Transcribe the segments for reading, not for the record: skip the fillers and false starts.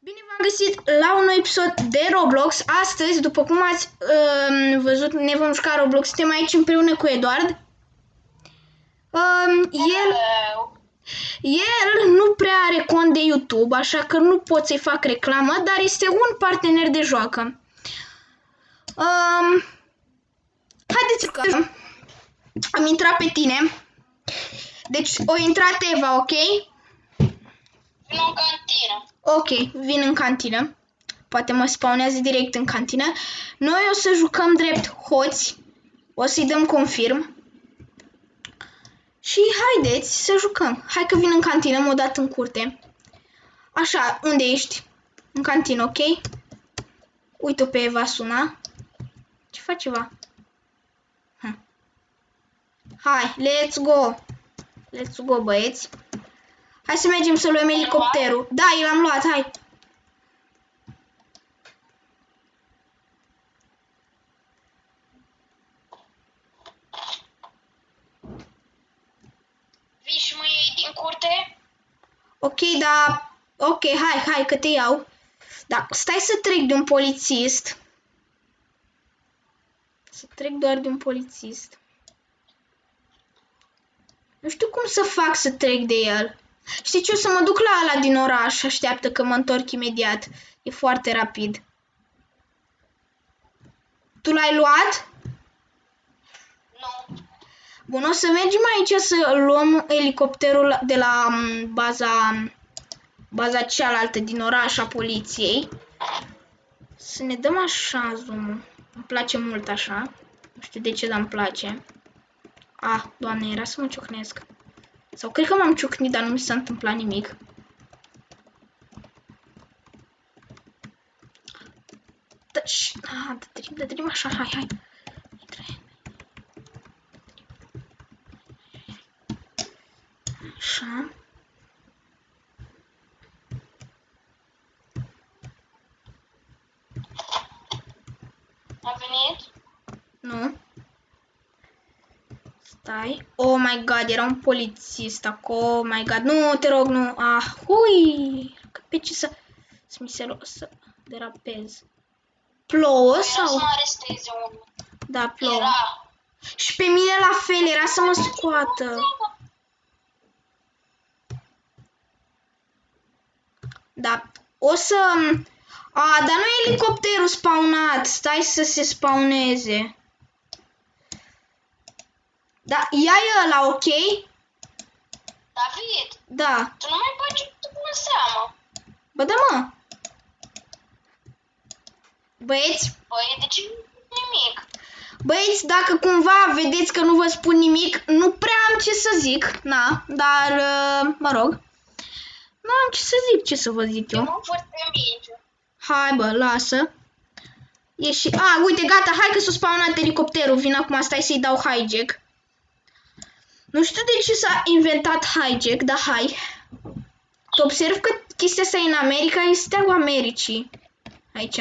Bine v-am găsit la un nou episod de Roblox. Astăzi, după cum ați văzut, ne vom juca Roblox. Suntem aici împreună cu Eduard. El nu prea are cont de YouTube, așa că nu pot să-i fac reclamă, dar este un partener de joacă. Haideți că am intrat pe tine. Deci, o intrat Eva, ok? Vin în cantină. Ok, vin în cantină. Poate mă spawnează direct în cantină. Noi o să jucăm drept hoți. O să-i dăm confirm. Și haideți să jucăm. Hai că vin în cantină, m-o dat în curte. Așa, unde ești? În cantină, ok? Uite-o pe Eva, suna. Ce faci, Eva? Hai, let's go. Let's go, băieți. Hai să mergem să luăm elicopterul. Da, l-am luat, hai. Vii și mă iei din curte? Ok, da. Ok, hai că te iau. Da, stai să trec de un polițist. Să trec doar de un polițist. Nu știu cum să fac să trec de el. Știi ce? O să mă duc la ăla din oraș. Așteaptă că mă întorc imediat. E foarte rapid. Tu l-ai luat? Nu. Bun, o să mergem aici să luăm elicopterul de la baza cealaltă din oraș a poliției. Să ne dăm așa zoom-ul. Îmi place mult așa. Nu știu de ce, dar îmi place. Ah, Doamne, era să mă ciocnesc. Sau cred că m-am ciocnit, dar nu mi s-a întâmplat nimic. Dă-trim așa, hai. Așa. A venit? Nu. Stai. Oh my god, era un polițist acolo. Oh my god, nu, te rog, nu. Ah, hui. Pe ce să mi se să derapez. Plouă sau? Era să mă aresteze unul. Da, plouă. Era. Și pe mine la fel, era să mă scoată. Da, o să... A, dar nu e elicopterul spawnat. Stai să se spawneze. Da, ia-i ăla, ok? David, Da. tu nu mai bagi în seamă. Bă, da, mă. Băieți, Băi, de ce nimic? băieți, dacă cumva vedeți că nu vă spun nimic, nu prea am ce să zic, na, dar, mă rog. Nu am ce să zic, ce să vă zic Eu eu. nu văd pe minge. Hai, bă, lasă. Ieși. A, uite, gata, hai că s-a spawnat elicopterul. Vin acum, stai să-i dau hijack. Nu știu de ce s-a inventat hijack, dar hai. Tu observ că chestia asta în America este steagul Americii. Aici.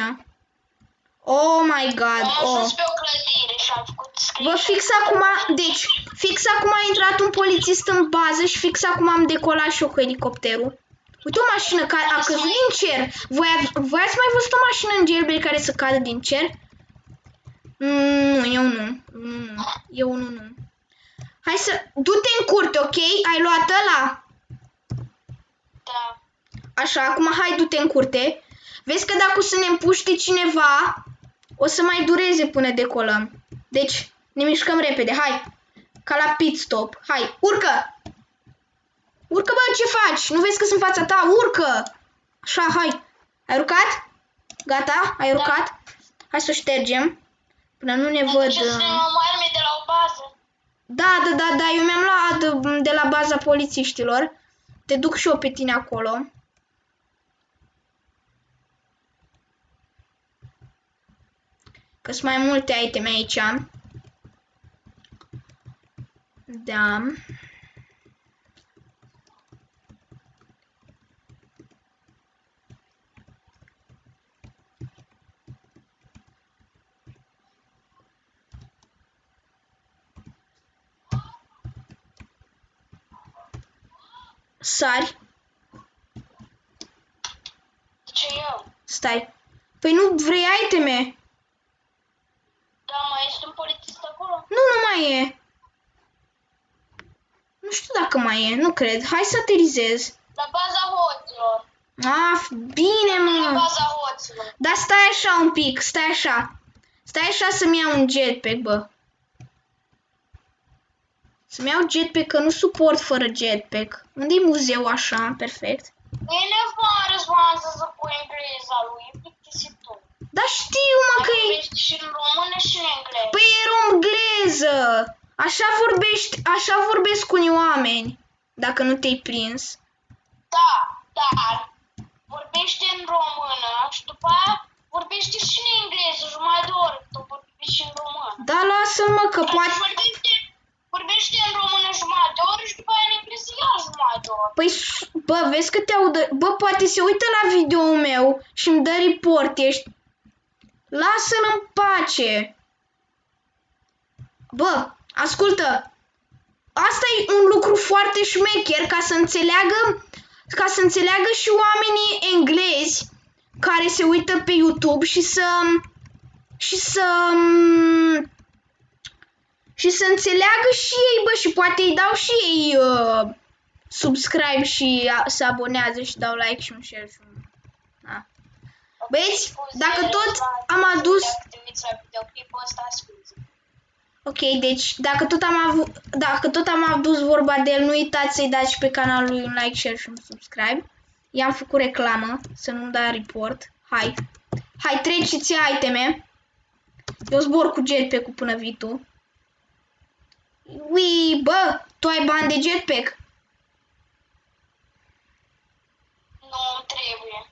Oh my god. Am Oh. ajuns pe o clădire și am făcut Bă, fix acum, deci, fix acum a intrat un polițist în bază și fix acum am decolat și eu cu elicopterul. Uite o mașină care a căzut din cer. Voi ați mai văzut o mașină în jailbreak care să cadă din cer? Nu, eu nu. Eu nu. Hai să... Du-te în curte, ok? Ai luat ăla? Da. Așa, acum hai, du-te în curte. Vezi că dacă o să ne împuște cineva, o să mai dureze până decolăm. Deci, ne mișcăm repede, hai. Ca la pit stop. Hai, urcă! Urcă, bă, ce faci? Nu vezi că sunt în fața ta? Urcă! Așa, hai. Ai urcat? Gata? Ai urcat? Hai să o ștergem. Până nu ne văd... Ce să ne luăm arme de la o bază? Da, eu mi-am luat de la baza polițiștilor. Te duc și eu pe tine acolo. Că sunt mai multe iteme aici. Da. Sari. Ce Stai. Păi nu vrei iteme? Da, mai este un polițist acolo? Nu mai e. Nu știu dacă mai e, nu cred. Hai să aterizez. La baza hoților. Bine, La mă. baza hoților. Dar stai așa un pic, stai așa. Stai așa să-mi iau un jetpack, bă. Să-mi iau jetpack, că nu suport fără jetpack. Unde-i muzeu așa? Perfect. Nu e nevoie, Răzvan, să cu engleza lui, e plictisitor. Dar știu, mă, Mai că e... vorbești și în română și în engleză. Păi e romgleză. Așa vorbesc unii oameni. Dacă nu te-ai prins. Da, dar vorbește în română și după aia vorbește și în engleză, jumătate de oră, tu vorbești și în română. Da, lasă-l, mă, că poate... Vorbește în română jumătate de oră și după aia în engleză iar jumătate de oră. Păi, bă, vezi că te audă... Bă, poate se uită la video-ul meu și îmi dă report, ești... Lasă-l în pace. Bă, ascultă. Asta e un lucru foarte șmecher ca să înțeleagă și oamenii englezi care se uită pe YouTube și să înțeleagă și ei, bă, și poate îi dau și ei subscribe și se abonează și dau like și un share și un... Da. Băieți, dacă tot am adus... Dacă te uiți la videoclipul ăsta, scuze. Ok, deci dacă tot am adus vorba de el, nu uitați să-i dați pe canalul lui un like, share și un subscribe. I-am făcut reclamă, să nu-mi dea report. Hai, treceți iteme. Eu zbor cu jetpack-ul până vii tu. Ui, bă, tu ai bani de jetpack? Nu trebuie.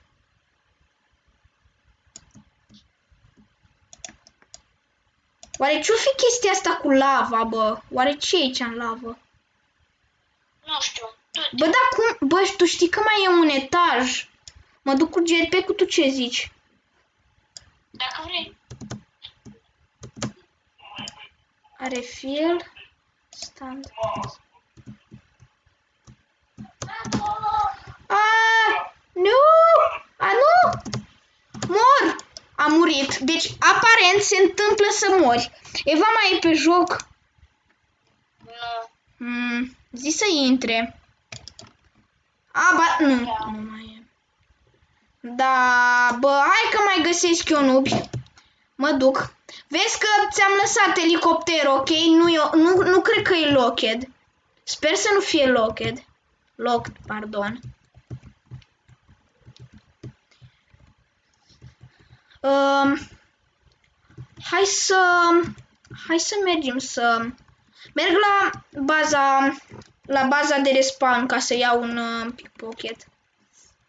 Oare ce-o fi chestia asta cu lava, bă? Oare ce e aici în lavă? Nu știu. Bă, dar cum? Bă, tu știi că mai e un etaj? Mă duc cu jetpack-ul, tu ce zici? Dacă vrei. Are fiel? Stand. Nu! Nu! Mor! Am murit. Deci, aparent, se întâmplă să mori. Eva mai e pe joc? Nu. Zi să intre. Nu mai e. Da, bă, hai că mai găsesc eu nubi. Mă duc. Vezi că ți-am lăsat elicopter, ok? Nu cred că e locked. Sper să nu fie locked. Locked, pardon. Hai să mergem să... Merg la baza de respawn ca să iau un pickpocket.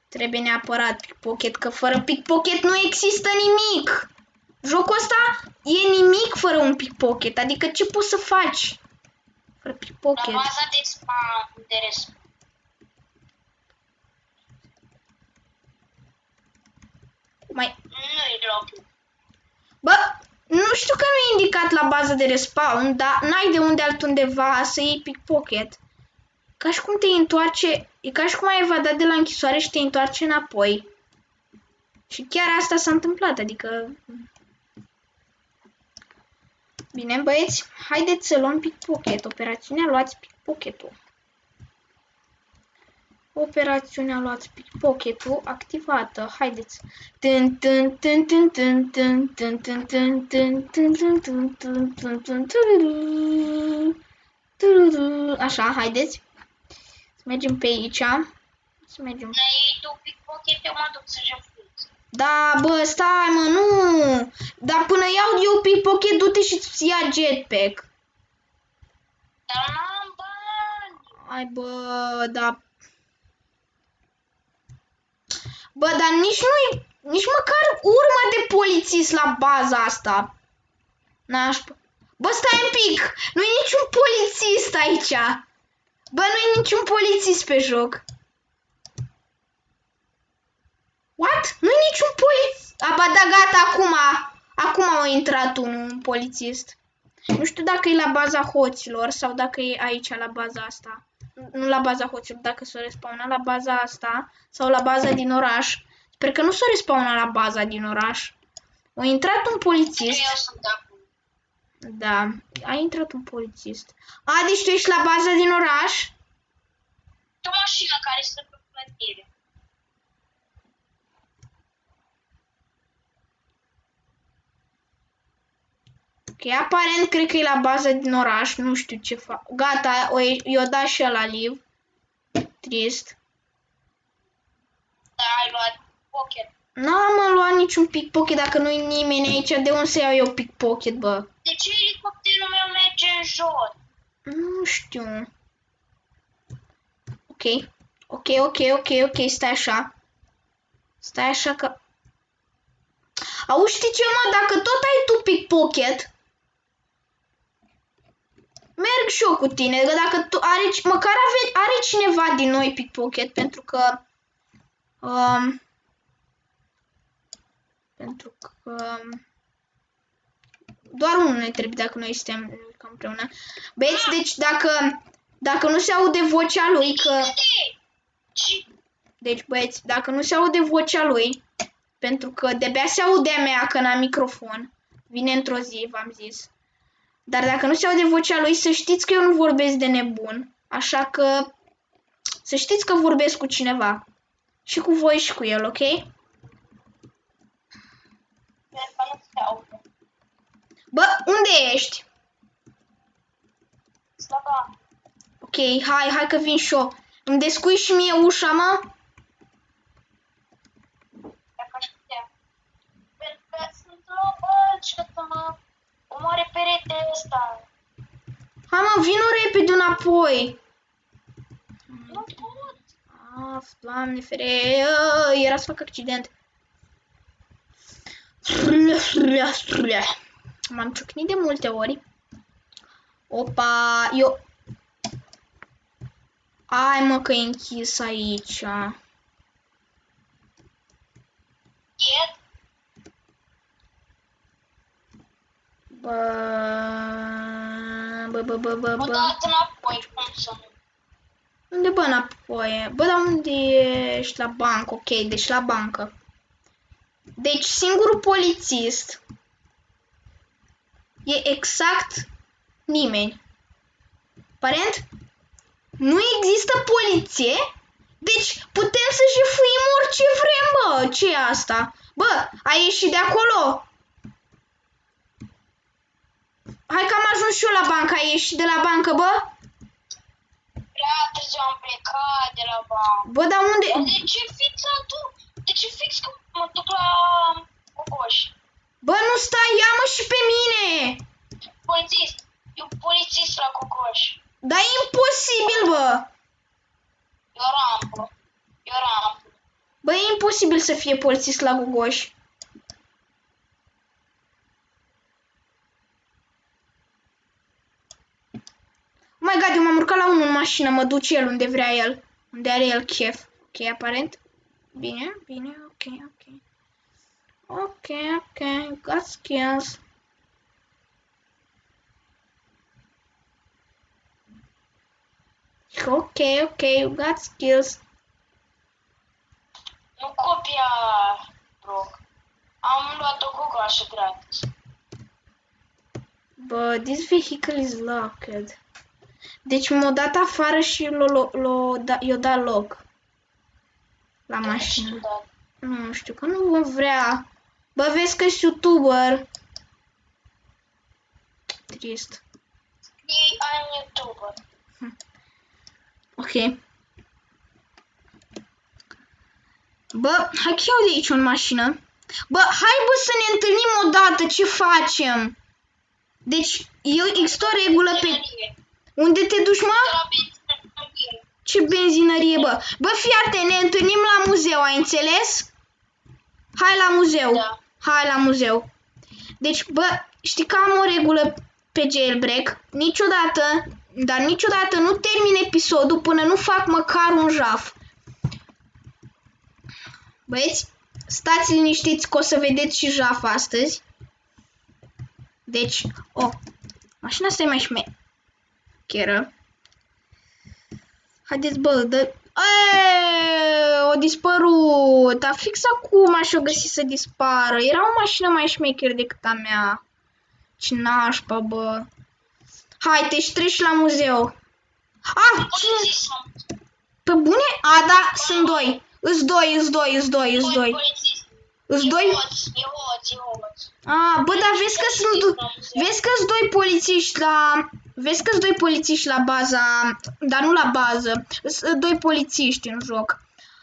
Trebuie neapărat pickpocket, că fără pickpocket nu există nimic. Jocul ăsta e nimic fără un pickpocket, adică ce poți să faci fără pickpocket? La baza de spam, de respawn. Nu-i loc. Bă, nu știu că nu e indicat la baza de respawn, dar n-ai de unde altundeva să iei pickpocket. Ca și cum te întoarce, e ca și cum ai evadat de la închisoare și te întoarce înapoi. Și chiar asta s-a întâmplat, adică... Bine, băieți, haideți să luăm pickpocket. Operațiunea luați pickpocket-ul. Operațiunea luați pickpocket-ul activată. Haideți. Așa, haideți. Să mergem pe aici. Să mergem. Iei tu pickpocket, eu mă duc să jefuiți. Da, bă, stai, mă, nu. Dar până iau eu pickpocket, du-te și-ți ia jetpack. Dar n-am bani. Ai, bă, da. Bă, dar nici măcar urmă de polițist la baza asta. Nașpa. Bă, stai un pic. Nu e niciun polițist aici. Bă, nu e niciun polițist pe joc. What? Nu e niciun polițist. Ba da, gata, acum a intrat un polițist. Nu știu dacă e la baza hoților sau dacă e aici la baza asta. Nu la baza hoților, dacă s-o respawnă la baza asta sau la baza din oraș Sper că nu s-o respawnat la baza din oraș. A intrat un polițist. Eu sunt acum. Da, a intrat un polițist. A, deci tu ești la baza din oraș? O mașină care stă pe clădire. Ok, aparent cred că e la baza din oraș, nu știu ce fac. Gata, i-o dat și la live. Trist. Da, ai luat pocket. N-am luat niciun pickpocket dacă nu-i nimeni aici. De unde să iau eu pickpocket, bă? De ce elicopterul meu merge în jos? Nu știu. Ok, stai așa. Stai așa că... Auzi, știi ce, mă? Dacă tot ai tu pickpocket, merg și eu cu tine. Dacă tu măcar are cineva din noi pickpocket, pentru că... doar unul ne trebuie dacă noi suntem împreună. Băieți, deci dacă nu se aude vocea lui, că... Deci, băieți, dacă nu se aude vocea lui, pentru că de-abia se aude a mea că n-am microfon, vine într-o zi, v-am zis. Dar dacă nu se aude vocea lui, să știți că eu nu vorbesc de nebun. Așa că să știți că vorbesc cu cineva. Și cu voi și cu el, ok? Bă, unde ești? Slava. Ok, hai că vin și eu. Îmi descui și mie ușa, mă? Dacă aș putea. Pentru că sunt robot și că mă omoare peretele ăsta. Hai, mă, vino repede înapoi. Nu pot. Af, Doamne fere, era să fac accident. M-am ciocnit de multe ori. Opa, eu... Ai, mă, că e închis aici. Ied. Bă. Mă dați înapoi, cum să nu. Unde, bă, înapoi? Bă, dar unde ești? La bancă, ok, deci la bancă. Deci singurul polițist e exact nimeni. Aparent, nu există poliție, deci putem să jefuim orice vrem, bă. Ce e asta? Bă, ai ieșit de acolo? Hai că am ajuns și eu la bancă, ai ieșit de la bancă, bă? Prea târziu am plecat de la bancă. Bă, dar unde? Dar de ce fix la tu? De ce fix că mă duc la Cocoș? Bă, nu stai, ia-mă și pe mine! Polițist. Eu polițist la Cocoș. Dar e imposibil, bă! Eu rampă. Bă, e imposibil să fie polițist la Gogoș. Oh my god, eu m-am urcat la unul în mașină, mă duce el unde vrea el. Unde are el chef. Ok, aparent. Bine, ok. Got skills. Ok, you got skills. Nu copia rog. Am luat o cocoașă gratis. But this vehicle is locked. Deci m-a dat afară și i-o dat loc. La mașină. Nu știu, că nu vom vrea. Bă, vezi că-s YouTuber. Trist. Ei, I'm YouTuber. Ok. Bă, hai că iau de aici o mașină. Bă, hai bă să ne întâlnim odată, ce facem? Deci, există o regulă pe... Unde te duci, mă? Ce benzinărie, bă? Bă, fii atent, ne întâlnim la muzeu, ai înțeles? Hai la muzeu. Da. Hai la muzeu. Deci, bă, știi că am o regulă pe jailbreak? Niciodată nu termin episodul până nu fac măcar un jaf. Băieți, stați liniștiți că o să vedeți și jaf astăzi. Deci, mașina asta e mai șmecheră. Haideți, bă, dă... O dispărut. Dar fix acum și-o găsit să dispară. Era o mașină mai șmecher decât a mea. Ce nașpa, bă. Hai, te treci la muzeu. Ah, Polițist. pe bune? A, da, sunt doi. Îs doi. Polițist. Îs doi? E hoț. A, bă, dar vezi că vezi că-s doi polițiști la... Vezi că-s doi polițiști la baza... Dar nu la bază. Sunt doi polițiști în joc.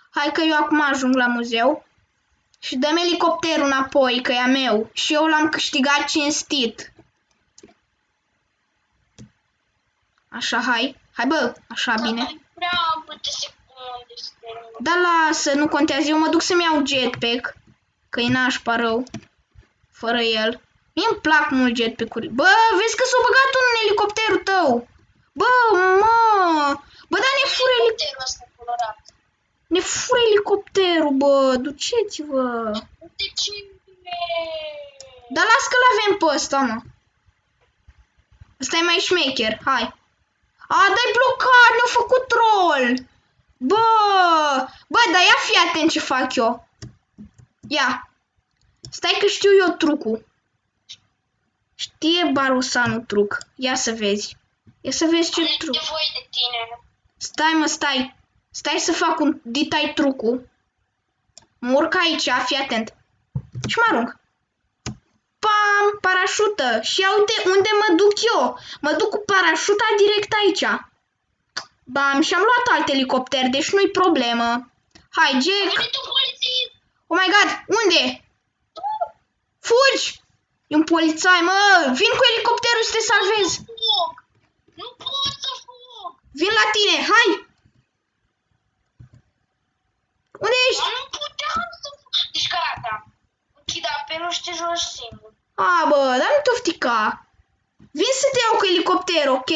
Hai că eu acum ajung la muzeu. Și dăm elicopterul înapoi, că e a meu. Și eu l-am câștigat cinstit. Așa, hai. Hai, bă, așa, bine. Prea multe secunde să termină. Dar lasă, nu contează. Eu mă duc să-mi iau jetpack. Că e nașpa rău. Fără el. Mie îmi plac mult jetpack-uri. Bă, vezi că s-a băgat unul în elicopterul tău. Bă, mă. Bă, dar ne fură Elicopterul ăsta colorat. Ne fură elicopterul, bă. Duceți-vă. De ce? Dar las că l-avem pe ăsta, mă. Ăsta e mai șmecher. Hai. A, dai blocat. Ne-a făcut troll. Bă, dar ia fi atent ce fac eu. Ia. Stai că știu eu trucul. Știe Barosanu truc. Ia să vezi. Ia să vezi ce Am truc. nevoie de tine. Stai, mă, stai. Stai să fac un ditai trucul. Mă urc aici, fii atent. Și mă arunc. Pam, parașută. Și ia uite unde mă duc eu. Mă duc cu parașuta direct aici. Bam, și am luat alt elicopter, deci nu-i problemă. Hai, Jack. A venit un polițist. Oh my god, unde? Fugi! E un polițai, mă! Vin cu elicopterul să te salvez! Fug. Nu pot să fug. Vin la tine, hai! Unde ești? Dar nu puteam să fug. Deci gata. Închid apelul și te joci singur. A, bă, dar nu te oftica. Vin să te iau cu elicopter, ok?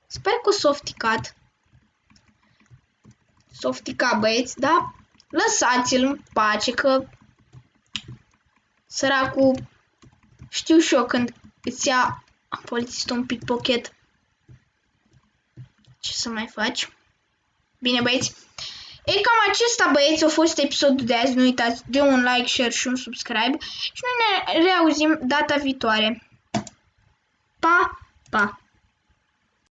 Sper că s-a ofticat. S-a ofticat, băieți, da? Lăsați-l în pace, că săracul, știu și eu când îți ia polițistul un pickpocket. Ce să mai faci? Bine, băieți. E cam acesta, băieți, a fost episodul de azi. Nu uitați de un like, share și un subscribe. Și noi ne reauzim data viitoare. Pa, pa!